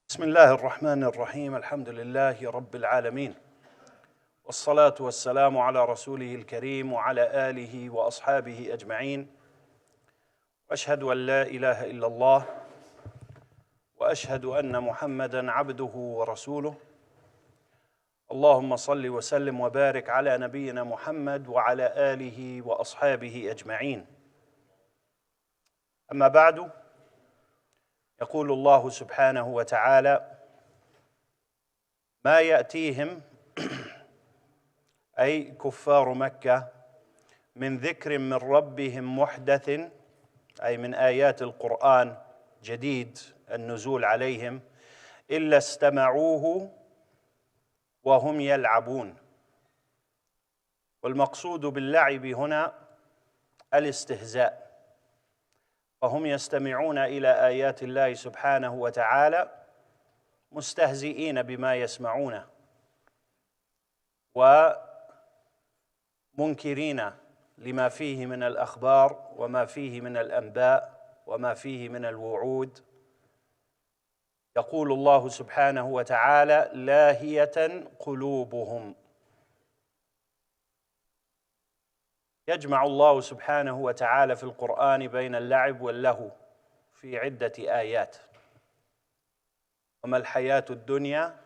بسم الله الرحمن الرحيم. الحمد لله رب العالمين، والصلاة والسلام على رسوله الكريم وعلى آله وأصحابه أجمعين. أشهد أن لا إله إلا الله وأشهد أن محمدًا عبده ورسوله. اللهم صل وسلم وبارك على نبينا محمد وعلى آله وأصحابه أجمعين. أما بعد، يقول الله سبحانه وتعالى: ما يأتيهم أي كفار مكة من ذكر من ربهم محدث، أي من آيات القرآن جديد النزول عليهم، إلا استمعوه وهم يلعبون. والمقصود باللعب هنا الاستهزاء، فهم يستمعون إلى آيات الله سبحانه وتعالى مستهزئين بما يسمعونه ومنكرين لما فيه من الأخبار وما فيه من الأنباء وما فيه من الوعود. يقول الله سبحانه وتعالى: لاهية قلوبهم. يجمع الله سبحانه وتعالى في القرآن بين اللعب واللهو في عدة آيات. وما الحياة الدنيا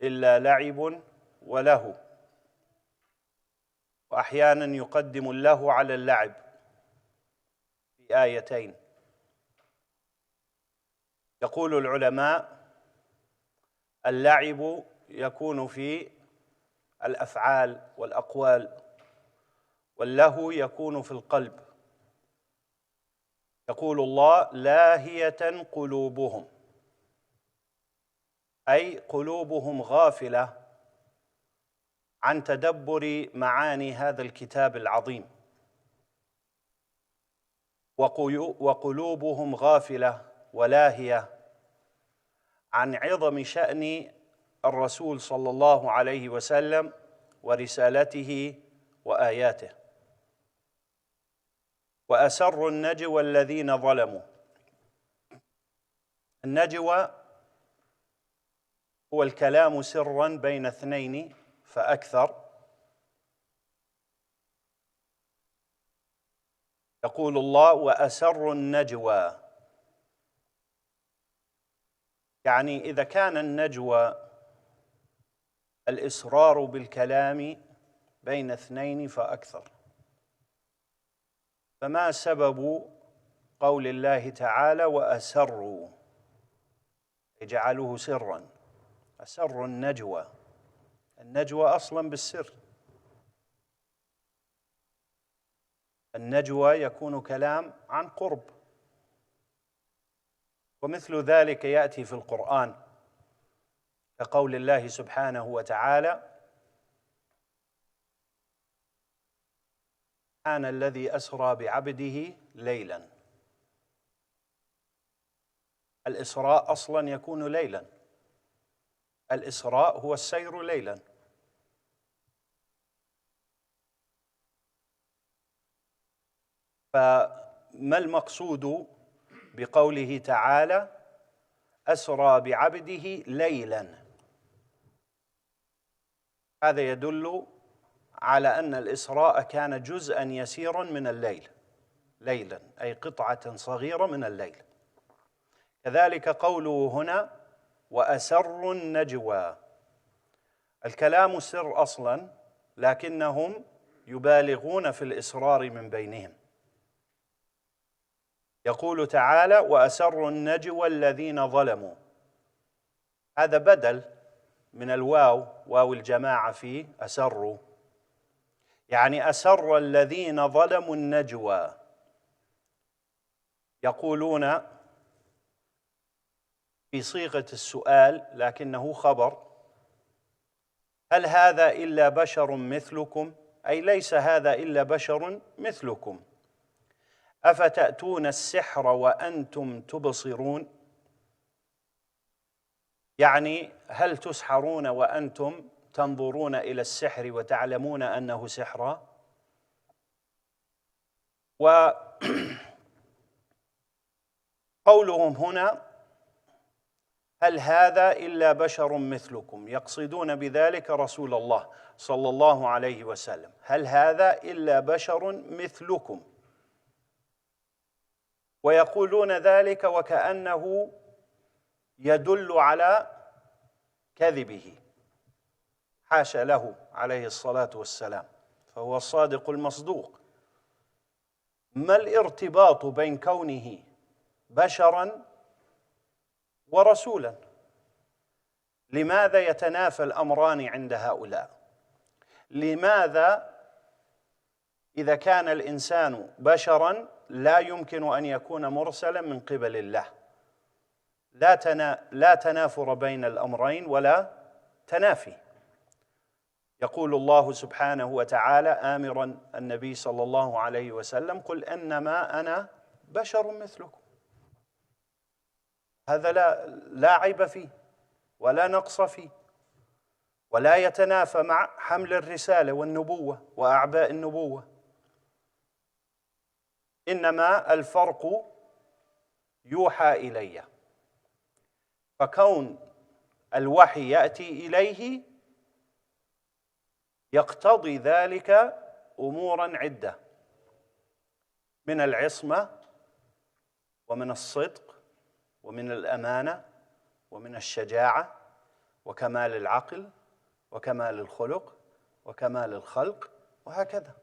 إلا لعب ولهو. وأحيانا يقدم اللهو على اللعب في آيتين. يقول العلماء: اللعب يكون في الأفعال والأقوال، واللهو يكون في القلب. يقول الله: لاهية قلوبهم، أي قلوبهم غافلة عن تدبر معاني هذا الكتاب العظيم، وقلوبهم غافلة ولاهية عن عظم شأن الرسول صلى الله عليه وسلم ورسالته وآياته. وأسروا النجوى الذين ظلموا. النجوى هو الكلام سرا بين اثنين فأكثر. يقول الله: وأسروا النجوى، يعني إذا كان النجوى الإسرار بالكلام بين اثنين فأكثر، فما سبب قول الله تعالى: وأسروا، جعلوه سرا؟ أسروا النجوى. النجوى أصلا بالسر. النجوى يكون كلام عن قرب، ومثل ذلك يأتي في القرآن كقول الله سبحانه وتعالى: سبحان الذي أسرى بعبده ليلا. الإسراء أصلا يكون ليلا. الإسراء هو السير ليلا. فما المقصود بقوله تعالى: أسرى بعبده ليلا؟ هذا يدل على أن الإسراء كان جزءا يسيرا من الليل، ليلا أي قطعة صغيرة من الليل. كذلك قوله هنا: وأسروا النجوى. الكلام سر أصلا، لكنهم يبالغون في الإسرار من بينهم. يقول تعالى: وأسروا النجوى الذين ظلموا. هذا بدل من الواو، واو الجماعة في أسروا، يعني أسر الذين ظلموا النجوى. يقولون في صيغة السؤال لكنه خبر: هل هذا إلا بشر مثلكم؟ أي ليس هذا إلا بشر مثلكم. أفتأتون السحر وأنتم تبصرون؟ يعني هل تسحرون وأنتم تنظرون إلى السحر وتعلمون أنه سحر؟ وقولهم هنا: هل هذا إلا بشر مثلكم، يقصدون بذلك رسول الله صلى الله عليه وسلم، هل هذا إلا بشر مثلكم، ويقولون ذلك وكأنه يدل على كذبه، حاشا له عليه الصلاة والسلام، فهو الصادق المصدوق. ما الارتباط بين كونه بشرا ورسولا؟ لماذا يتنافى الأمران عند هؤلاء؟ لماذا إذا كان الإنسان بشرا لا يمكن أن يكون مرسلا من قبل الله؟ لا تنافر بين الأمرين ولا تنافي. يقول الله سبحانه وتعالى آمرا النبي صلى الله عليه وسلم: قل إنما أنا بشر مثلكم. هذا لا عيب فيه ولا نقص فيه، ولا يتنافى مع حمل الرسالة والنبوة وأعباء النبوة. إنما الفرق يوحى إلي، فكون الوحي يأتي إليه يقتضي ذلك أمورا عدة، من العصمة ومن الصدق ومن الأمانة ومن الشجاعة وكمال العقل وكمال الخلق وكمال الخلق وهكذا.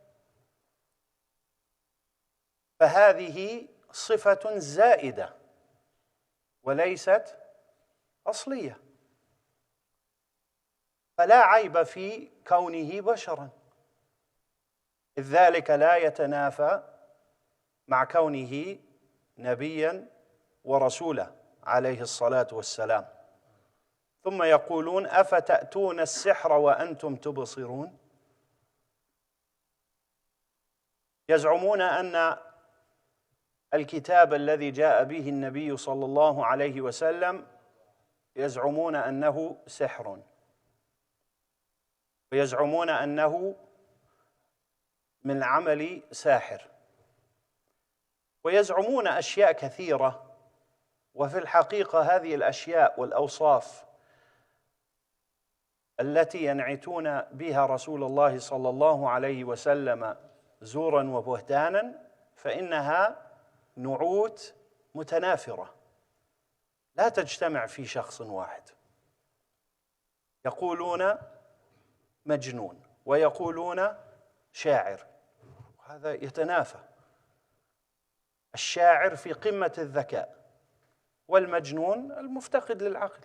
فهذه صفة زائدة وليست أصلية، فلا عيب في كونه بشرا، إذ ذلك لا يتنافى مع كونه نبيا ورسولا عليه الصلاة والسلام. ثم يقولون: أفتأتون السحر وأنتم تبصرون؟ يزعمون أن الكتاب الذي جاء به النبي صلى الله عليه وسلم يزعمون أنه سحر، ويزعمون أنه من عمل ساحر، ويزعمون أشياء كثيرة، وفي الحقيقة هذه الأشياء والأوصاف التي ينعتون بها رسول الله صلى الله عليه وسلم زورا وبهتانا فإنها نعوت متنافرة لا تجتمع في شخص واحد. يقولون مجنون ويقولون شاعر، هذا يتنافى. الشاعر في قمة الذكاء، والمجنون المفتقد للعقل.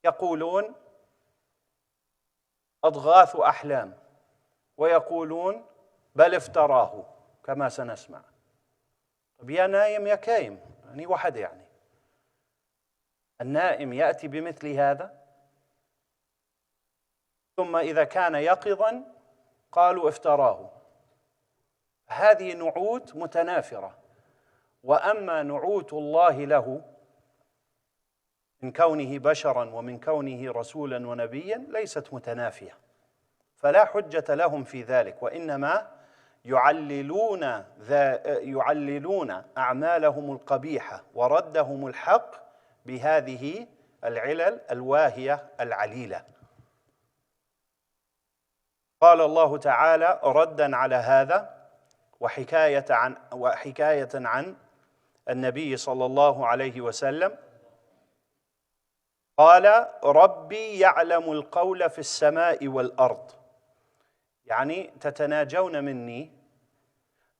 يقولون أضغاث أحلام، ويقولون بل افتراه كما سنسمع. طب يا نايم يا كايم، يعني واحد، يعني النائم يأتي بمثل هذا، ثم إذا كان يقظا قالوا افتراه. هذه نعوت متنافرة. وأما نعوت الله له من كونه بشرا ومن كونه رسولا ونبيا ليست متنافية، فلا حجة لهم في ذلك، وإنما يعللون أعمالهم القبيحة وردهم الحق بهذه العلل الواهية العليلة. قال الله تعالى ردا على هذا وحكاية عن النبي صلى الله عليه وسلم، قال ربي يعلم القول في السماء والأرض، يعني تتناجون مني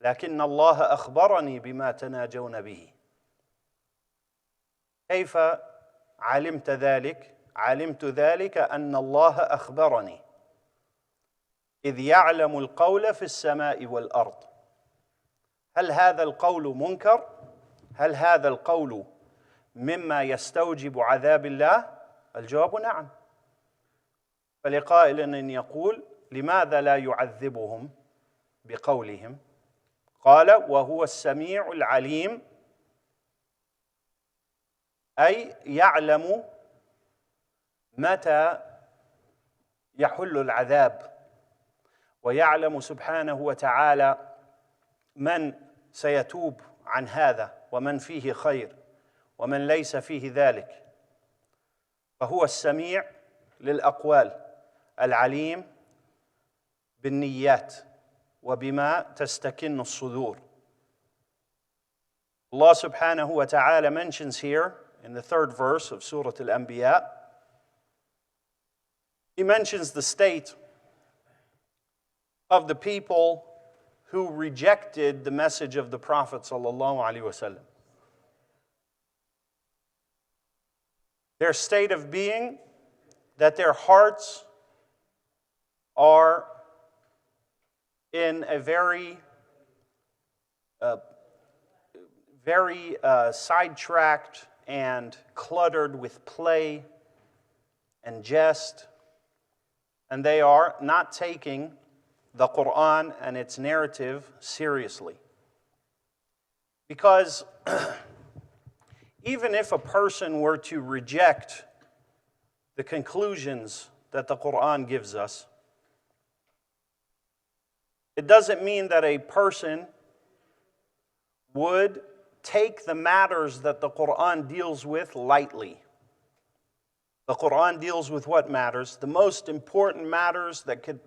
لكن الله أخبرني بما تناجون به. كيف علمت ذلك؟ علمت ذلك أن الله أخبرني، إذ يعلم القول في السماء والأرض. هل هذا القول منكر؟ هل هذا القول مما يستوجب عذاب الله؟ الجواب نعم. فلقائل أن يقول لماذا لا يعذبهم بقولهم؟ قال وهو السميع العليم، أي يعلم متى يحل العذاب، ويعلم سبحانه وتعالى من سيتوب عن هذا ومن فيه خير ومن ليس فيه ذلك فهو السميع للأقوال العليم بالنيات وبما تستكن الصدور. Allah subhanahu wa ta'ala mentions here in the 3rd verse of Surah Al-Anbiya, He mentions the state of the people who rejected the message of the Prophet sallallahu alaihi wasallam. Their state of being, that their hearts are in a very sidetracked and cluttered with play and jest, and they are not taking the Qur'an and its narrative seriously. Because even if a person were to reject the conclusions that the Qur'an gives us, it doesn't mean that a person would take the matters that the Qur'an deals with lightly. The Qur'an deals with what matters? The most important matters that could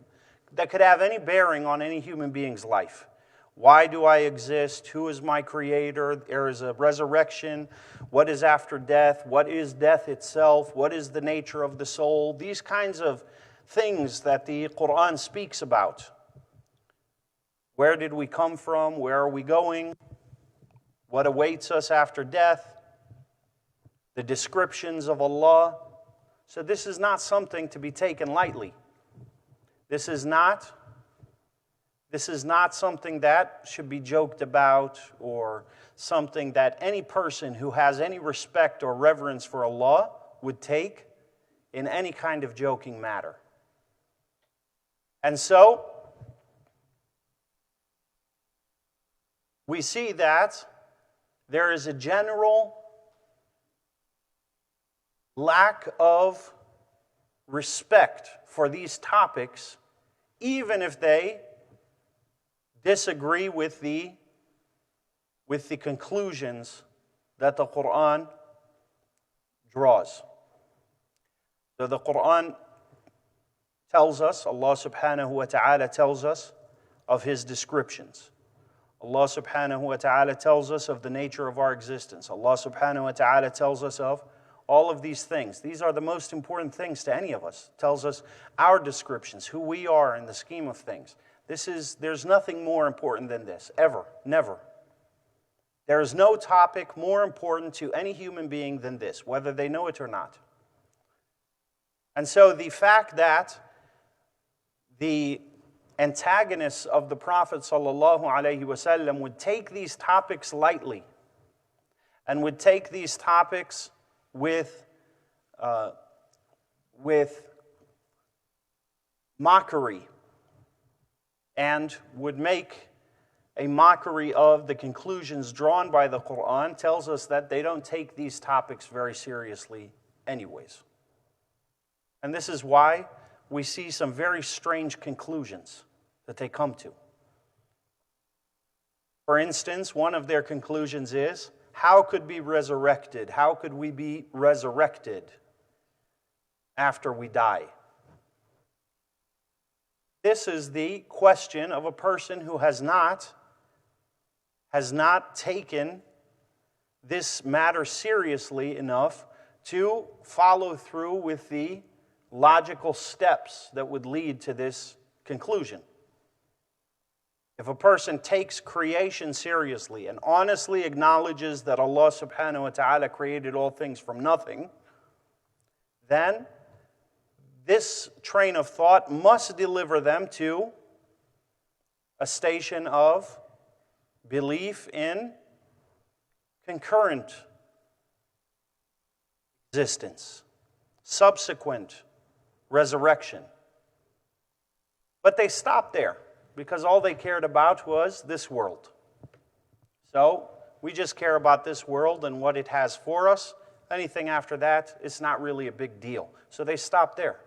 have any bearing on any human being's life. Why do I exist? Who is my creator? There is a resurrection. What is after death? What is death itself? What is the nature of the soul? These kinds of things that the Qur'an speaks about. Where did we come from? Where are we going? What awaits us after death? The descriptions of Allah. So this is not something to be taken lightly. This is not something that should be joked about, or something that any person who has any respect or reverence for Allah would take in any kind of joking matter. And so, we see that there is a general lack of respect for these topics, even if they disagree with the conclusions that the Qur'an draws. So the Qur'an tells us, Allah subhanahu wa ta'ala tells us of His descriptions. Allah subhanahu wa ta'ala tells us of the nature of our existence. Allah subhanahu wa ta'ala tells us of all of these things. These are the most important things to any of us. Tells us our descriptions, who we are in the scheme of things. There's nothing more important than this, ever, never. There is no topic more important to any human being than this, whether they know it or not. And so the fact that the antagonists of the Prophet ﷺ would take these topics lightly, and would take these topics with mockery, and would make a mockery of the conclusions drawn by the Qur'an, tells us that they don't take these topics very seriously anyways. And this is why we see some very strange conclusions that they come to. For instance, one of their conclusions is, how could we be resurrected? How could we be resurrected after we die? This is the question of a person who has not taken this matter seriously enough to follow through with the logical steps that would lead to this conclusion. If a person takes creation seriously and honestly acknowledges that Allah subhanahu wa ta'ala created all things from nothing, then this train of thought must deliver them to a station of belief in concurrent existence, subsequent resurrection. But they stopped there, because all they cared about was this world. So, we just care about this world and what it has for us. Anything after that, it's not really a big deal. So they stopped there.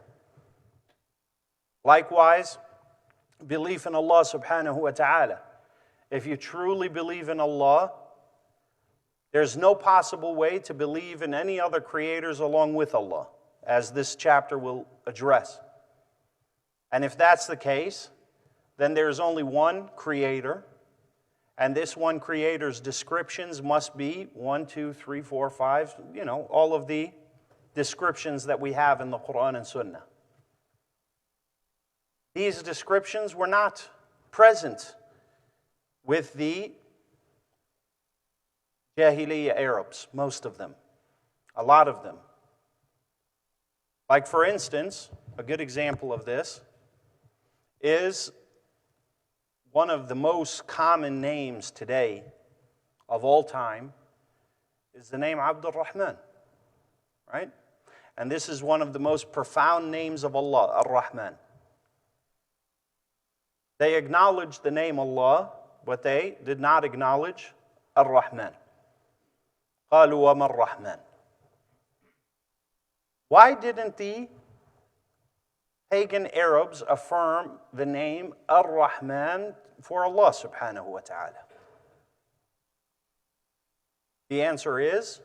Likewise, belief in Allah subhanahu wa ta'ala. If you truly believe in Allah, There's no possible way to believe in any other creators along with Allah, as this chapter will address. And if that's the case, then there's only one creator, and this one creator's descriptions must be 1, 2, 3, 4, 5, all of the descriptions that we have in the Quran and Sunnah. These descriptions were not present with the Jahiliyyah Arabs, most of them, a lot of them. Like, for instance, a good example of this is one of the most common names today of all time is the name Abdul Rahman, right? And this is one of the most profound names of Allah, Ar-Rahman. They acknowledged the name Allah, but they did not acknowledge Ar-Rahman. قالوا وما الرحمن. Why didn't the pagan Arabs affirm the name Ar-Rahman for Allah subhanahu wa ta'ala? The answer is,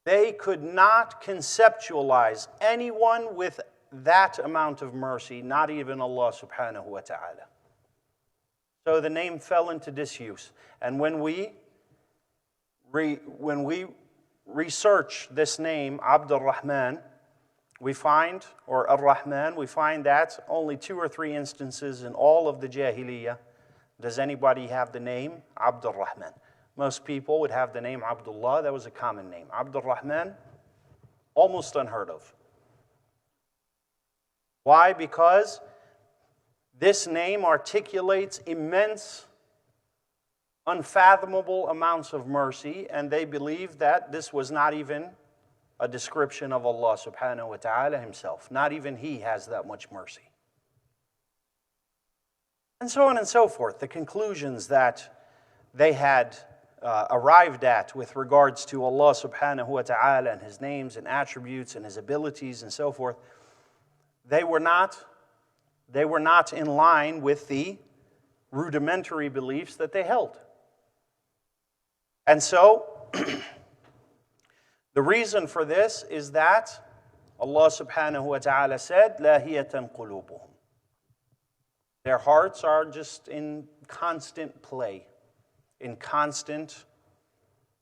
they could not conceptualize anyone with that amount of mercy, not even Allah subhanahu wa ta'ala. So the name fell into disuse. And when we research this name, Abdul Rahman, we find, or Ar-Rahman, we find that only 2 or 3 instances in all of the Jahiliyyah does anybody have the name Abdul Rahman. Most people would have the name Abdullah. That was a common name. Abdul Rahman, almost unheard of. Why? Because this name articulates immense, unfathomable amounts of mercy, and they believe that this was not even a description of Allah subhanahu wa ta'ala himself. Not even He has that much mercy. And so on and so forth. The conclusions that they had arrived at with regards to Allah subhanahu wa ta'ala and His names and attributes and His abilities and so forth, they were not in line with the rudimentary beliefs that they held. And so, the reason for this is that Allah subhanahu wa ta'ala said, لَاهِيَةً قُلُوبُهُمْ. Their hearts are just in constant play, in constant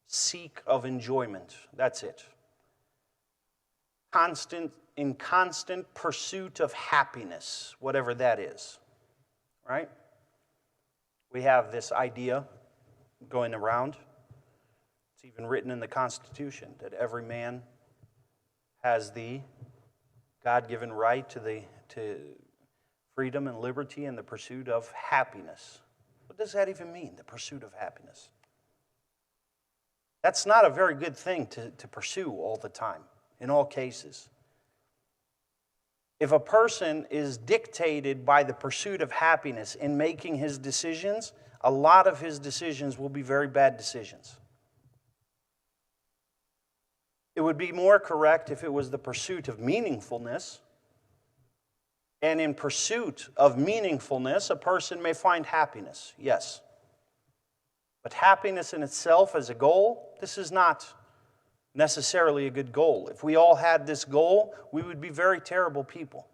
seek of enjoyment. That's it. In constant pursuit of happiness, whatever that is. Right? We have this idea going around. It's even written in the Constitution that every man has the God-given right to freedom and liberty and the pursuit of happiness. What does that even mean, the pursuit of happiness? That's not a very good thing to pursue all the time, in all cases. If a person is dictated by the pursuit of happiness in making his decisions, a lot of his decisions will be very bad decisions. It would be more correct if it was the pursuit of meaningfulness. And in pursuit of meaningfulness, a person may find happiness, yes. But happiness in itself as a goal, this is not necessarily a good goal. If we all had this goal, we would be very terrible people.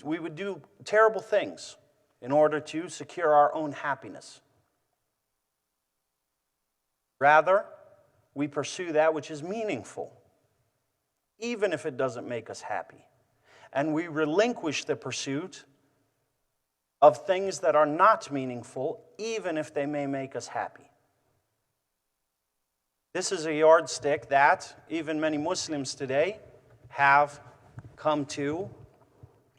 We would do terrible things in order to secure our own happiness. Rather, we pursue that which is meaningful, even if it doesn't make us happy. And we relinquish the pursuit of things that are not meaningful, even if they may make us happy. This is a yardstick that even many Muslims today have come to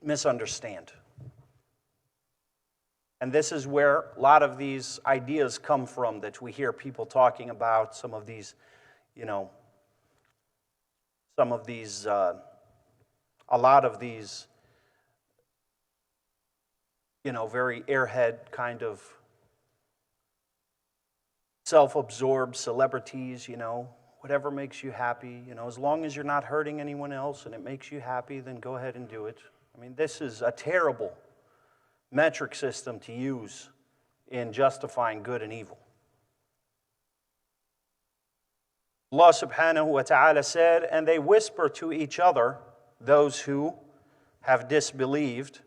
misunderstand. And this is where a lot of these ideas come from that we hear people talking about, some of these, a lot of these, very airhead kind of self-absorbed celebrities, whatever makes you happy, as long as you're not hurting anyone else and it makes you happy, then go ahead and do it. I mean, this is a terrible metric system to use in justifying good and evil. Allah subhanahu wa ta'ala said, and they whisper to each other, those who have disbelieved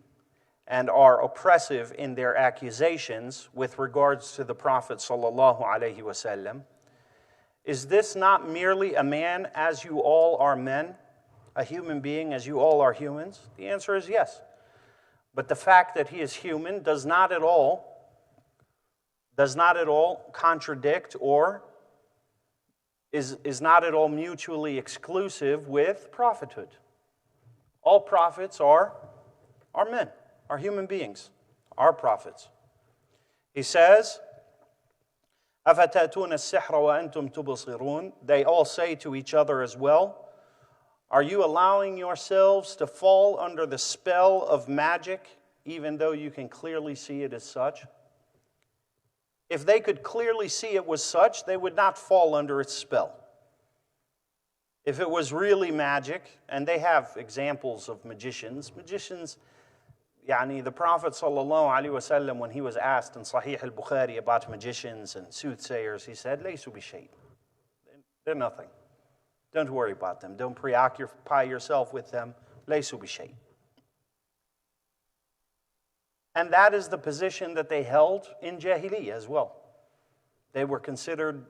and are oppressive in their accusations with regards to the Prophet sallallahu alaihi wasallam, is this not merely a man as you all are men, a human being as you all are humans? The answer is yes. But the fact that he is human does not at all contradict or is not at all mutually exclusive with prophethood. All prophets are men, are human beings, are prophets. He says, أَفَتَأْتُونَ السِّحْرَ وَأَنْتُمْ تُبْصِرُونَ. They all say to each other as well, are you allowing yourselves to fall under the spell of magic, even though you can clearly see it as such? If they could clearly see it was such, they would not fall under its spell. If it was really magic, and they have examples of magicians, the Prophet ﷺ, when he was asked in Sahih al-Bukhari about magicians and soothsayers, he said, لَيْسُوا بِشَيْءٍ. They're nothing. Don't worry about them. Don't preoccupy yourself with them. لَيْسُوا بِشَيْءٍ. And that is the position that they held in Jahiliyyah as well. They were considered,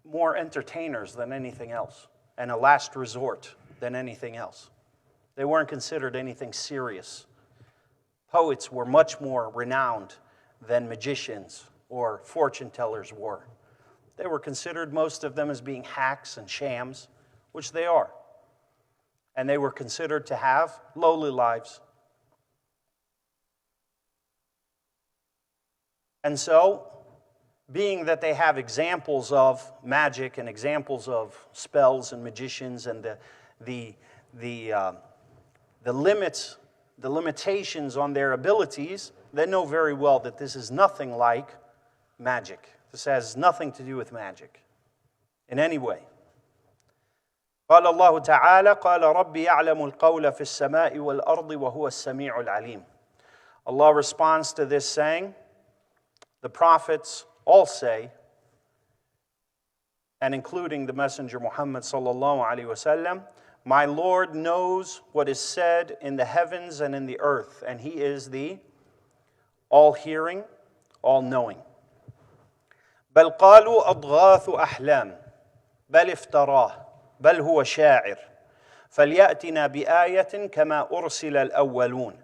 more entertainers than anything else, and a last resort than anything else. They weren't considered anything serious. Poets were much more renowned than magicians or fortune tellers were. They were considered, most of them, as being hacks and shams, which they are. And they were considered to have lowly lives. And so, being that they have examples of magic and examples of spells and magicians and the limitations on their abilities, they know very well that this is nothing like magic. This has nothing to do with magic in any way. قال الله تعالى قال ربي يعلم القول في السماء والأرض وهو السميع العليم. Allah responds to this saying, the prophets all say, and including the Messenger Muhammad sallallahu alaihi wasallam, my Lord knows what is said in the heavens and in the earth, and He is the all-hearing, all-knowing. بل قالوا أضغاث أحلام بل افتراه بل هو شاعر فليأتنا بآية كما أرسل الأولون.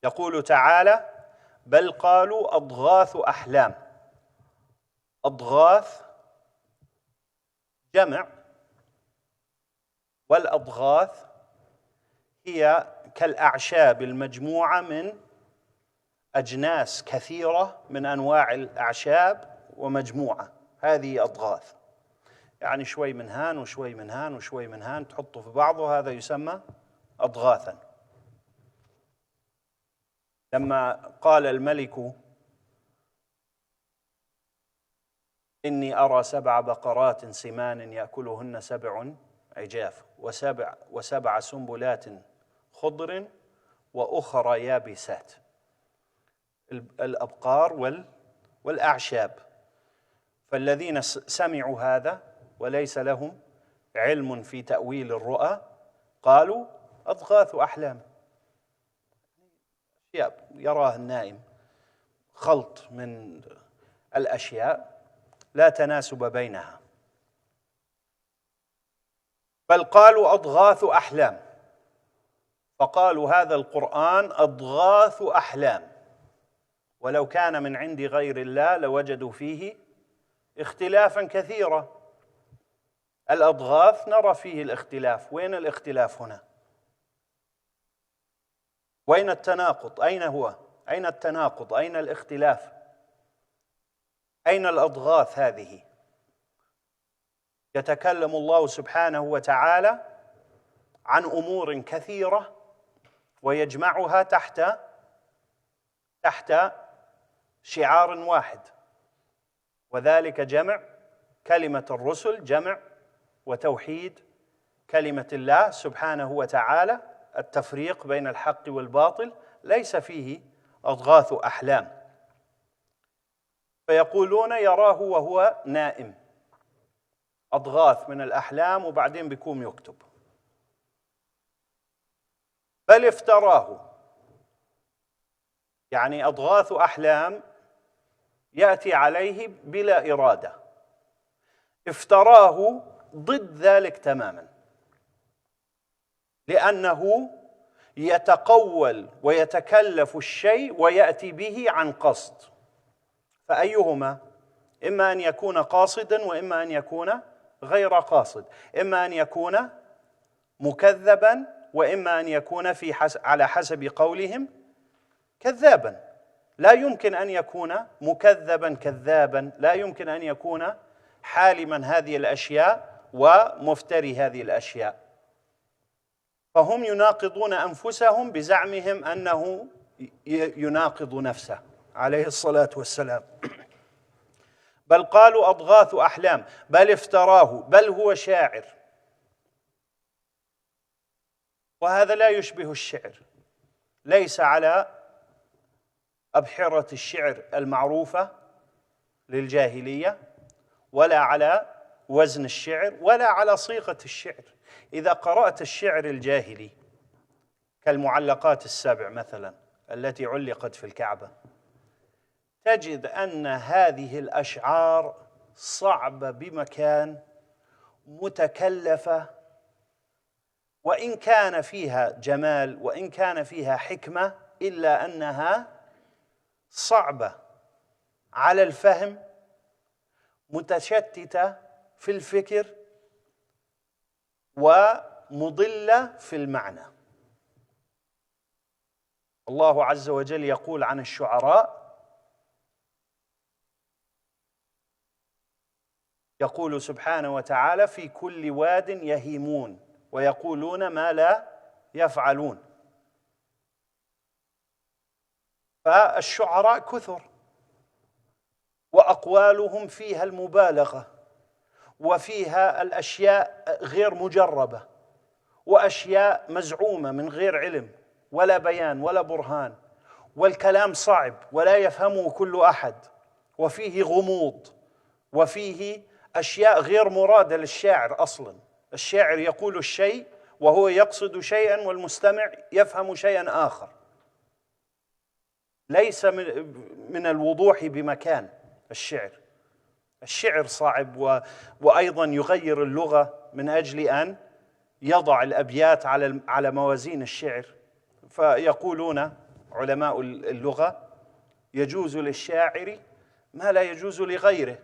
يقول تعالى بل قالوا أضغاث أحلام. أضغاث جمع، والأضغاث هي كالأعشاب المجموعة من أجناس كثيرة من أنواع الأعشاب ومجموعة، هذه أضغاث. يعني شوي من هان وشوي من هان وشوي من هان تحطه في بعضه، هذا يسمى أضغاثا. لما قال الملك إني أرى 7 بقرات سمان يأكلهن 7 عجاف وسبع سنبلات خضر وأخرى يابسات. الأبقار والأعشاب. فالذين سمعوا هذا وليس لهم علم في تأويل الرؤى قالوا أضغاث أحلام. أشياء يراها النائم، خلط من الأشياء لا تناسب بينها. بل قالوا أضغاث أحلام، فقالوا هذا القرآن أضغاث أحلام ولو كان من عند غير الله لوجدوا فيه اختلافا كثيرا. الأضغاث نرى فيه الاختلاف. وين الاختلاف هنا؟ وين التناقض؟ أين هو؟ أين التناقض؟ أين الاختلاف؟ أين الأضغاث هذه؟ يتكلم الله سبحانه وتعالى عن أمور كثيرة ويجمعها تحت شعار واحد، وذلك جمع كلمة الرسل، جمع وتوحيد كلمة الله سبحانه وتعالى، التفريق بين الحق والباطل. ليس فيه أضغاث أحلام. فيقولون يراه وهو نائم، أضغاث من الأحلام وبعدين بيقوم يكتب. بل افتراه، يعني أضغاث أحلام يأتي عليه بلا إرادة، افتراه ضد ذلك تماما، لأنه يتقول ويتكلف الشيء ويأتي به عن قصد. فأيهما؟ إما أن يكون قاصدا وإما أن يكون غير قاصد، إما أن يكون مكذبا وإما أن يكون على حسب قولهم كذابا. لا يمكن أن يكون مكذبا كذابا، لا يمكن أن يكون حالما هذه الأشياء ومفتري هذه الأشياء. فهم يناقضون أنفسهم بزعمهم أنه يناقض نفسه عليه الصلاة والسلام. بل قالوا أضغاث أحلام، بل افتراه، بل هو شاعر. وهذا لا يشبه الشعر، ليس على أبحرة الشعر المعروفة للجاهلية، ولا على وزن الشعر، ولا على صيغة الشعر. إذا قرأت الشعر الجاهلي كالمعلقات السبع مثلا التي علقت في الكعبة، تجد أن هذه الأشعار صعبة بمكان، متكلفة، وإن كان فيها جمال وإن كان فيها حكمة إلا أنها صعبة على الفهم، متشتتة في الفكر، ومضلة في المعنى. الله عز وجل يقول عن الشعراء، يقول سبحانه وتعالى: في كل واد يهيمون ويقولون ما لا يفعلون. فالشعراء كثر، وأقوالهم فيها المبالغة، وفيها الأشياء غير مجربة، وأشياء مزعومة من غير علم ولا بيان ولا برهان، والكلام صعب ولا يفهمه كل أحد، وفيه غموض، وفيه أشياء غير مرادة للشاعر أصلا. الشاعر يقول الشيء وهو يقصد شيئا والمستمع يفهم شيئا آخر، ليس من الوضوح بمكان. الشعر صعب، وأيضا يغير اللغة من أجل أن يضع الأبيات على موازين الشعر. فيقولون علماء اللغة: يجوز للشاعر ما لا يجوز لغيره،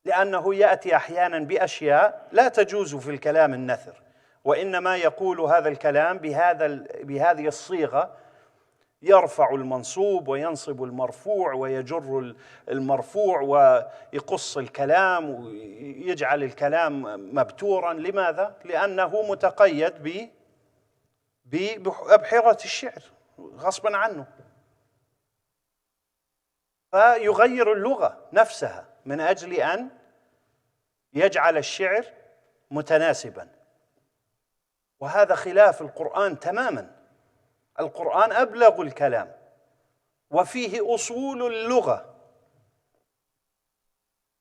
لأنه يأتي أحيانا بأشياء لا تجوز في الكلام النثر، وإنما يقول هذا الكلام بهذه الصيغة، يرفع المنصوب وينصب المرفوع ويجر المرفوع ويقص الكلام ويجعل الكلام مبتورا. لماذا؟ لأنه متقيد بأبحرة الشعر غصبا عنه، فيغير اللغة نفسها من أجل أن يجعل الشعر متناسبا. وهذا خلاف القرآن تماما. القرآن أبلغ الكلام وفيه أصول اللغة،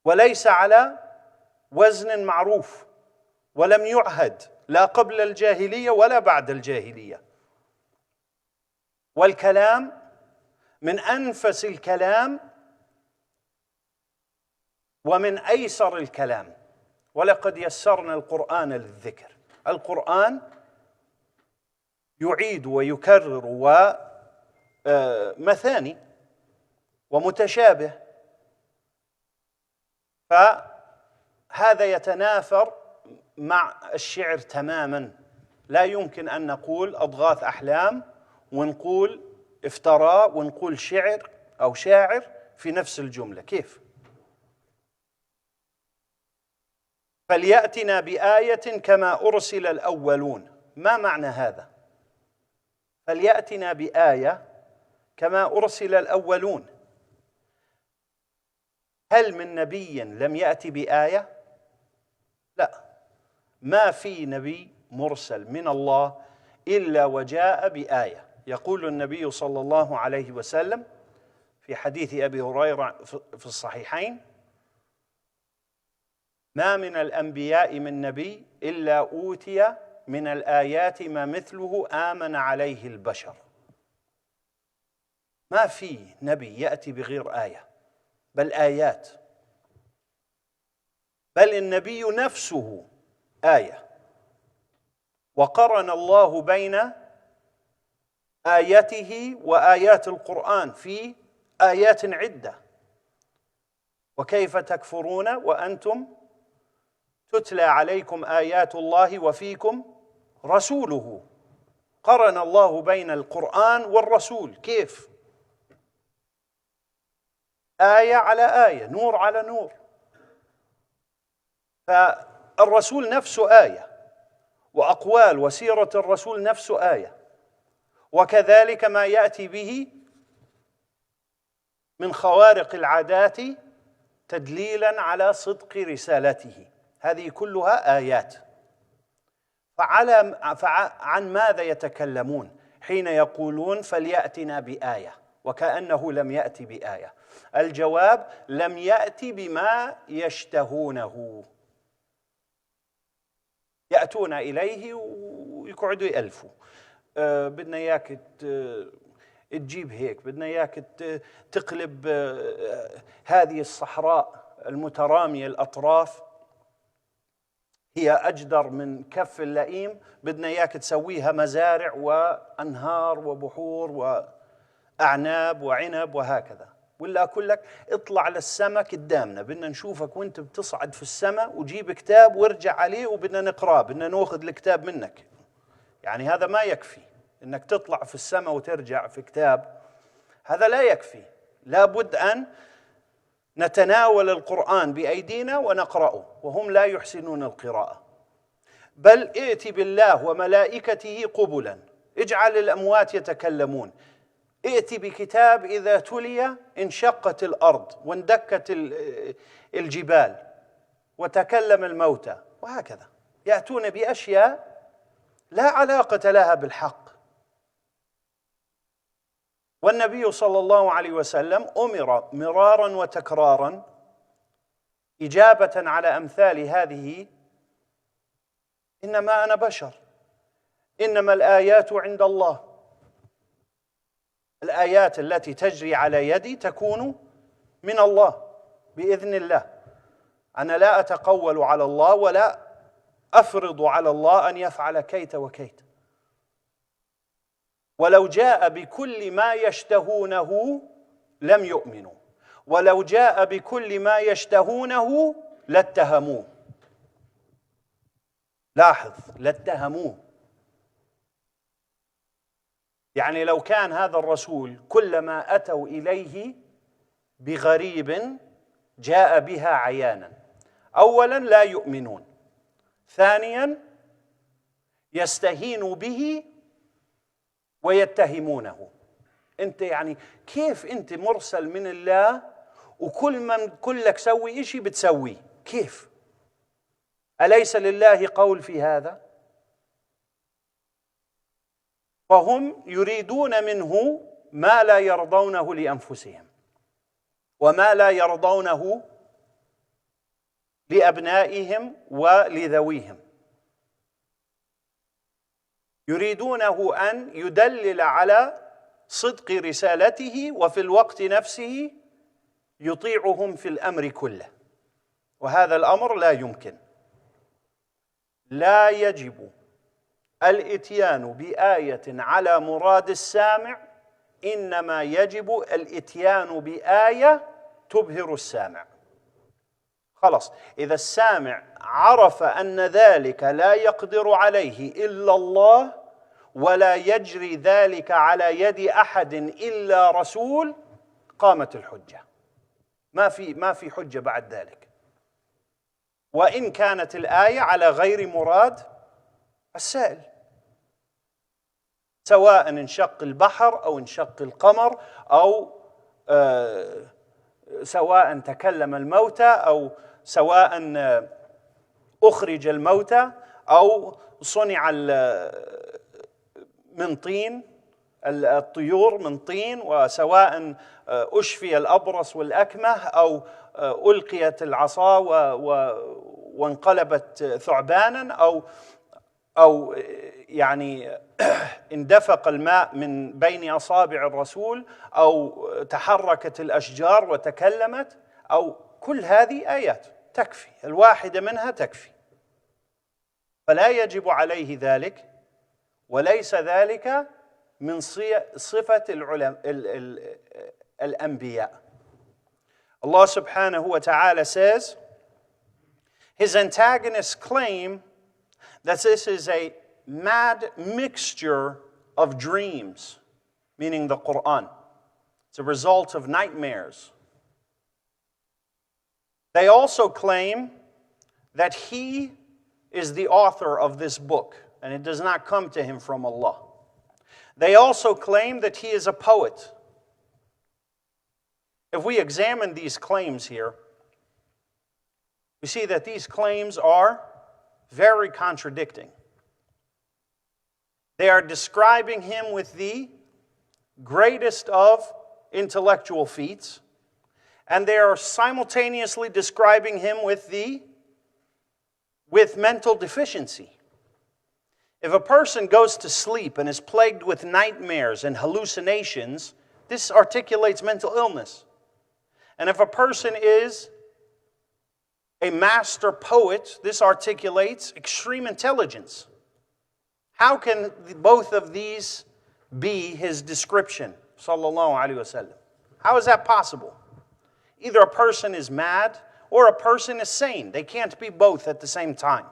وليس على وزن معروف، ولم يعهد لا قبل الجاهلية ولا بعد الجاهلية. والكلام من أنفس الكلام ومن أيسر الكلام. ولقد يسرنا القرآن للذكر. القرآن يعيد ويكرر ومثاني ومتشابه، فهذا يتنافر مع الشعر تماما. لا يمكن أن نقول أضغاث أحلام ونقول افتراء ونقول شعر أو شاعر في نفس الجملة، كيف؟ فليأتنا بآية كما أرسل الأولون. ما معنى هذا؟ فليأتنا بآية كما أرسل الأولون. هل من نبي لم يأتي بآية؟ لا، ما في نبي مرسل من الله إلا وجاء بآية. يقول النبي صلى الله عليه وسلم في حديث أبي هريرة في الصحيحين: ما من الأنبياء من نبي إلا أوتي من الآيات ما مثله آمن عليه البشر. ما في نبي يأتي بغير آية، بل آيات، بل النبي نفسه آية. وقرن الله بين آياته وآيات القرآن في آيات عدة. وكيف تكفرون وأنتم تتلى عليكم آيات الله وفيكم رسوله. قرن الله بين القرآن والرسول. كيف؟ آية على آية، نور على نور. فالرسول نفسه آية، وأقوال وسيرة الرسول نفسه آية، وكذلك ما يأتي به من خوارق العادات تدليلا على صدق رسالته، هذه كلها آيات. فعن ماذا يتكلمون حين يقولون فليأتنا بآية، وكأنه لم يأتي بآية؟ الجواب: لم يأتي بما يشتهونه. يأتون إليه ويقعدوا يألفوا، بدنا إياك تجيب هيك، بدنا إياك تقلب هذه الصحراء المترامية الأطراف هي أجدر من كف اللئيم، بدنا إياك تسويها مزارع وأنهار وبحور وأعناب وعنب وهكذا. ولا أقول لك اطلع للسماء قدامنا، بدنا نشوفك وانت بتصعد في السماء، وجيب كتاب وارجع عليه وبدنا نقراه، بدنا ناخذ الكتاب منك. يعني هذا ما يكفي انك تطلع في السماء وترجع في كتاب، هذا لا يكفي. لابد أن نتناول القرآن بأيدينا ونقرأه، وهم لا يحسنون القراءة. بل ائت بالله وملائكته قبلا، اجعل الأموات يتكلمون، ائت بكتاب إذا تلي انشقت الأرض واندكت الجبال وتكلم الموتى، وهكذا يأتون بأشياء لا علاقة لها بالحق. والنبي صلى الله عليه وسلم أمر مرارا وتكرارا إجابة على أمثال هذه: إنما أنا بشر، إنما الآيات عند الله. الآيات التي تجري على يدي تكون من الله بإذن الله. أنا لا أتقول على الله ولا أفرض على الله أن يفعل كيت وكيت. ولو جاء بكل ما يشتهونه لم يؤمنوا، ولو جاء بكل ما يشتهونه لاتهموه. لاحظ، لاتهموه. يعني لو كان هذا الرسول كلما أتوا إليه بغريب جاء بها عيانا، أولا لا يؤمنون، ثانيا يستهينوا به ويتهمونه. أنت يعني كيف أنت مرسل من الله وكل من كلك سوي إشي بتسويه؟ كيف؟ أليس لله قول في هذا؟ فهم يريدون منه ما لا يرضونه لأنفسهم وما لا يرضونه لأبنائهم ولذويهم. يريدونه أن يدلل على صدق رسالته وفي الوقت نفسه يطيعهم في الأمر كله، وهذا الأمر لا يمكن. لا يجب الإتيان بآية على مراد السامع، إنما يجب الإتيان بآية تبهر السامع. خلاص، إذا السامع عرف أن ذلك لا يقدر عليه إلا الله ولا يجري ذلك على يد أحد إلا رسول، قامت الحجة. ما في حجة بعد ذلك، وإن كانت الآية على غير مراد السائل، سواء انشق البحر أو انشق القمر، أو سواء تكلم الموتى، أو سواء أخرج الموتى، أو صنع من طين الطيور من طين، وسواء أشفي الأبرص والأكمه أو ألقيت العصا وانقلبت ثعبانا، أو يعني اندفق الماء من بين أصابع الرسول، أو تحركت الأشجار وتكلمت، أو كل هذه آيات تكفي، الواحدة منها تكفي. فلا يجب عليه ذلك، وليس ذلك من صفة الأنبياء. Allah subhanahu wa ta'ala says, his antagonists claim that this is a mad mixture of dreams, meaning the Qur'an. It's a result of nightmares. They also claim that he is the author of this book, and it does not come to him from Allah. They also claim that he is a poet. If we examine these claims here, we see that these claims are very contradicting. They are describing him with the greatest of intellectual feats, and they are simultaneously describing him with mental deficiency. If a person goes to sleep and is plagued with nightmares and hallucinations, this articulates mental illness. And if a person is a master poet, this articulates extreme intelligence. How can both of these be his description? Sallallahu alaihi wasallam. How is that possible? Either a person is mad or a person is sane. They can't be both at the same time.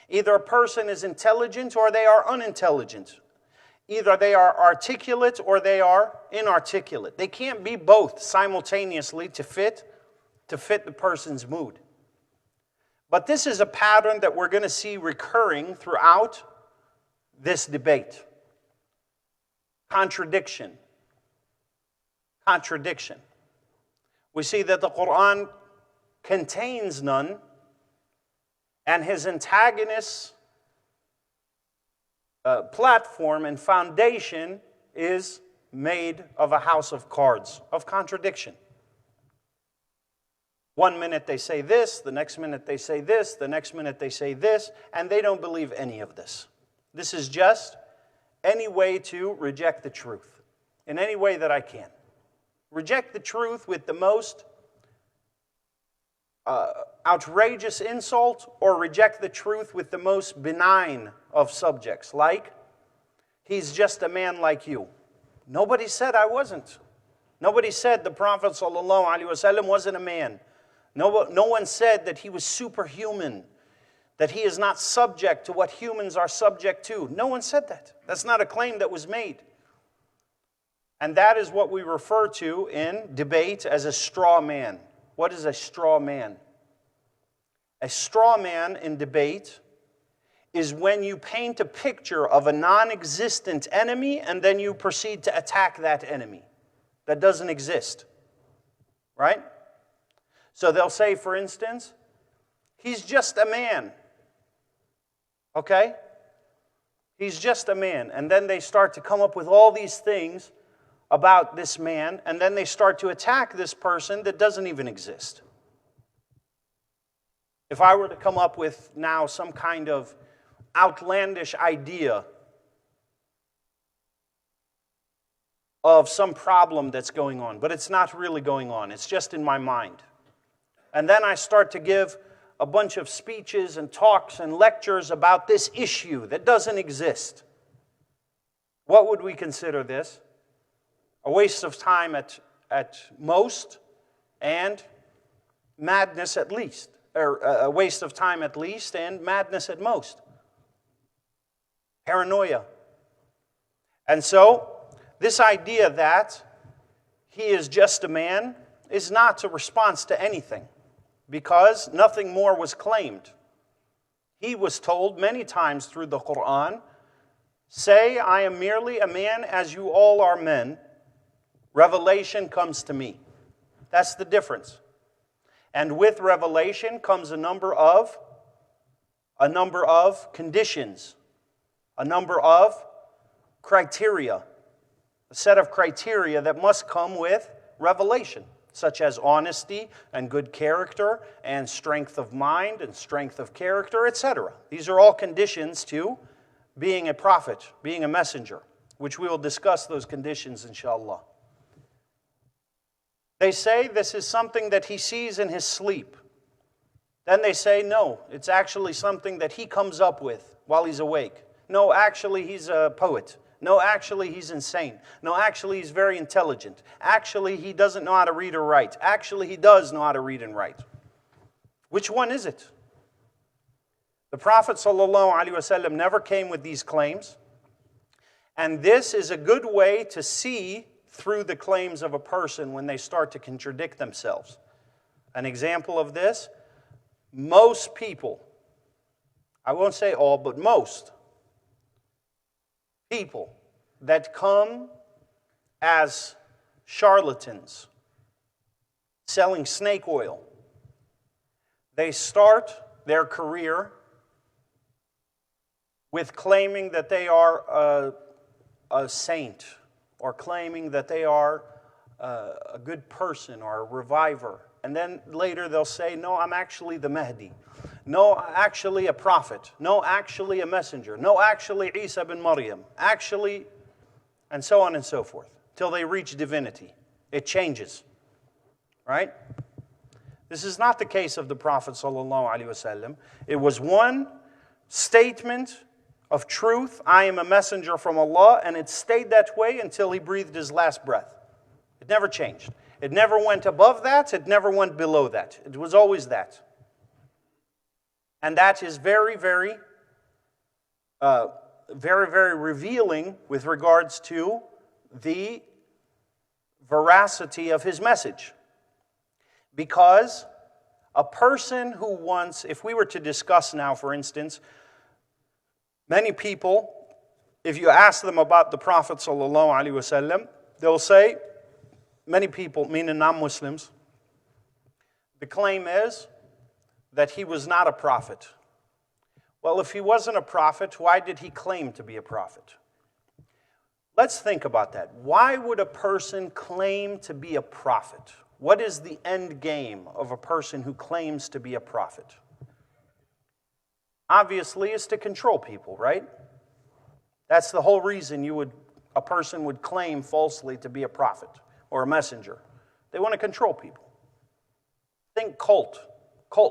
Either a person is intelligent or they are unintelligent. Either they are articulate or they are inarticulate. They can't be both simultaneously to fit the person's mood. But this is a pattern that we're going to see recurring throughout this debate. Contradiction. Contradiction. We see that the Quran contains none, and his antagonist's platform and foundation is made of a house of cards, of contradiction. One minute they say this, the next minute they say this, the next minute they say this, and they don't believe any of this. This is just any way to reject the truth, in any way that I can. Reject the truth with the most outrageous insult, or reject the truth with the most benign of subjects, like, he's just a man like you. Nobody said I wasn't. Nobody said the Prophet ﷺ wasn't a man. No one said that he was superhuman, that he is not subject to what humans are subject to. No one said that. That's not a claim that was made. And that is what we refer to in debate as a straw man. What is a straw man? A straw man in debate is when you paint a picture of a non-existent enemy and then you proceed to attack that enemy that doesn't exist. Right? So they'll say, for instance, he's just a man. Okay? He's just a man. And then they start to come up with all these things about this man, and then they start to attack this person that doesn't even exist. If I were to come up with now some kind of outlandish idea of some problem that's going on, but it's not really going on, it's just in my mind. And then I start to give a bunch of speeches and talks and lectures about this issue that doesn't exist. What would we consider this? A waste of time at most, and madness at least. Or a waste of time at least, and madness at most. Paranoia. And so, this idea that he is just a man is not a response to anything, because nothing more was claimed. He was told many times through the Qur'an, say, I am merely a man as you all are men. Revelation comes to me. That's the difference. And with revelation comes a number of conditions, a number of criteria. a set of criteria that must come with revelation, such as honesty and good character and strength of mind and strength of character, etc. These are all conditions to being a prophet, being a messenger, which we will discuss those conditions, inshallah. They say this is something that he sees in his sleep. Then they say, no, it's actually something that he comes up with while he's awake. No, actually, he's a poet. No, actually, he's insane. No, actually, he's very intelligent. Actually, he doesn't know how to read or write. Actually, he does know how to read and write. Which one is it? The Prophet ﷺ never came with these claims. And this is a good way to see through the claims of a person when they start to contradict themselves. An example of this, most people, I won't say all, but most people that come as charlatans selling snake oil, they start their career with claiming that they are a saint, or claiming that they are a good person or a reviver. And then later they'll say, no, I'm actually the Mahdi. No, actually a prophet. No, actually a messenger. No, actually Isa bin Maryam. Actually, and so on and so forth, till they reach divinity. It changes, right? This is not the case of the Prophet ﷺ. It was one statement of truth, I am a messenger from Allah, and it stayed that way until he breathed his last breath. It never changed. It never went above that, it never went below that. It was always that. And that is very, very revealing with regards to the veracity of his message. Because a person who wants, if we were to discuss now, for instance, many people, if you ask them about the Prophet ﷺ, they'll say, many people, meaning non-Muslims, the claim is that he was not a prophet. Well, if he wasn't a prophet, why did he claim to be a prophet? Let's think about that. Why would a person claim to be a prophet? What is the end game of a person who claims to be a prophet? Obviously, it's to control people, right? That's the whole reason a person would claim falsely to be a prophet or a messenger. They want to control people. Think cult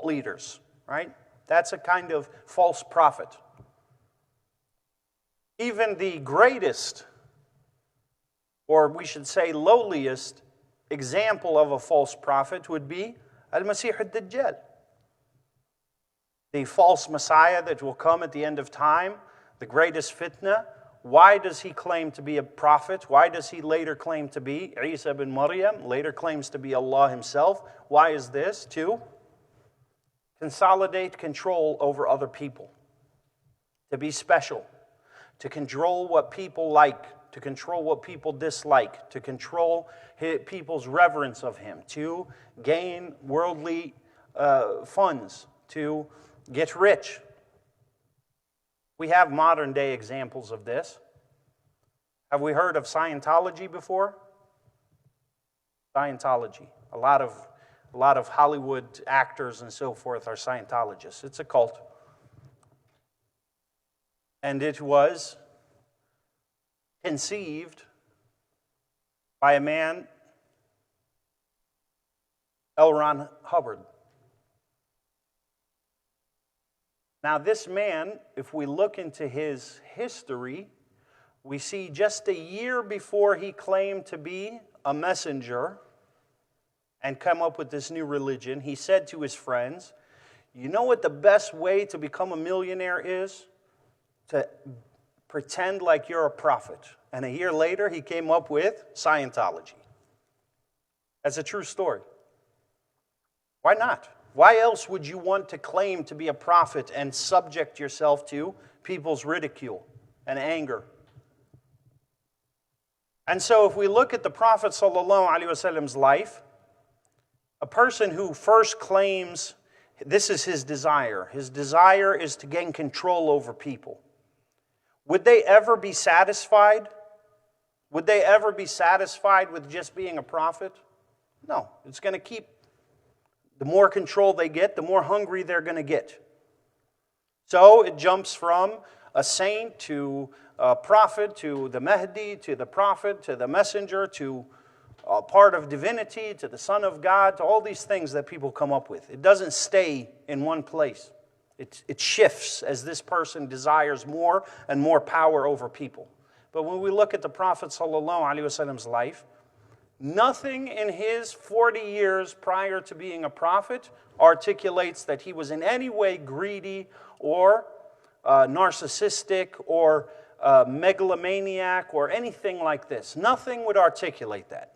leaders, right? That's a kind of false prophet. Even the greatest, or we should say lowliest, example of a false prophet would be Al-Masih al-Dajjal. The false Messiah that will come at the end of time, the greatest fitna. Why does he claim to be a prophet? Why does he later claim to be Isa bin Maryam, later claims to be Allah himself? Why is this? To consolidate control over other people, to be special, to control what people like, to control what people dislike, to control people's reverence of him, to gain worldly funds, to get rich. We have modern day examples of this. Have we heard of Scientology before? Scientology. A lot of Hollywood actors and so forth are Scientologists. It's a cult. And it was conceived by a man, L. Ron Hubbard. Now this man, if we look into his history, we see just a year before he claimed to be a messenger and come up with this new religion, he said to his friends, you know what the best way to become a millionaire is? To pretend like you're a prophet. And a year later, he came up with Scientology. That's a true story. Why not? Why else would you want to claim to be a prophet and subject yourself to people's ridicule and anger? And so if we look at the Prophet ﷺ's life, a person who first claims this is his desire is to gain control over people. Would they ever be satisfied Would they ever be satisfied with just being a prophet? No. It's going to keep, the more control they get, the more hungry they're going to get. So it jumps from a saint to a prophet to the Mahdi to the prophet to the messenger to a part of divinity to the Son of God to all these things that people come up with. It doesn't stay in one place. It shifts as this person desires more and more power over people. But when we look at the Prophet ﷺ's life, nothing in his 40 years prior to being a prophet articulates that he was in any way greedy or narcissistic or megalomaniac or anything like this. Nothing would articulate that.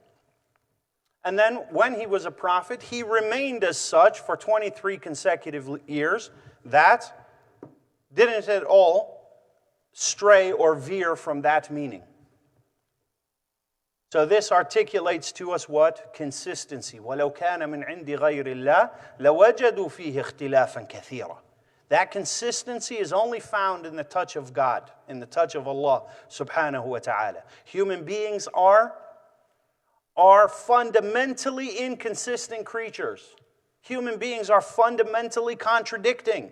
And then when he was a prophet, he remained as such for 23 consecutive years. That didn't at all stray or veer from that meaning. So this articulates to us what? Consistency. وَلَوْ كَانَ مِنْ عِنْدِ غَيْرِ اللَّهِ لَوَجَدُوا فِيهِ اخْتِلَافًا كَثِيرًا. That consistency is only found in the touch of God, in the touch of Allah subhanahu wa ta'ala. Human beings are fundamentally inconsistent creatures. Human beings are fundamentally contradicting.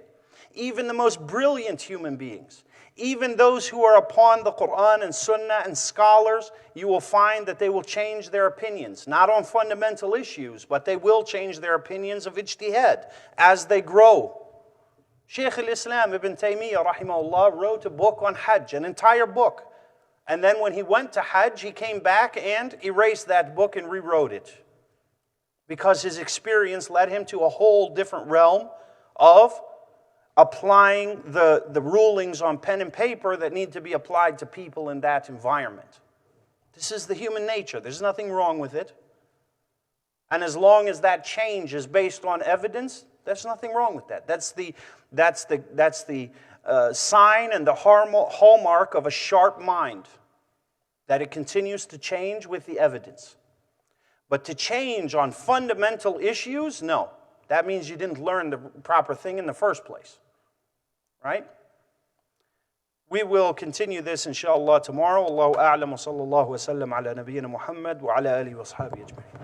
Even the most brilliant human beings, even those who are upon the Qur'an and Sunnah and scholars, you will find that they will change their opinions, not on fundamental issues, but they will change their opinions of ijtihad as they grow. Shaykh al-Islam Ibn Taymiyyah rahimahullah wrote a book on Hajj, an entire book. And then when he went to Hajj, he came back and erased that book and rewrote it. Because his experience led him to a whole different realm of applying the rulings on pen and paper that need to be applied to people in that environment. This is the human nature. There's nothing wrong with it. And as long as that change is based on evidence, there's nothing wrong with that. That's the sign and the hallmark of a sharp mind, that it continues to change with the evidence. But to change on fundamental issues, no. That means you didn't learn the proper thing in the first place. Right? We will continue this inshallah tomorrow. Allahu a'lam wa sallallahu wa sallam ala nabiyyina Muhammad wa ala alihi wa ashabihi ajma'in.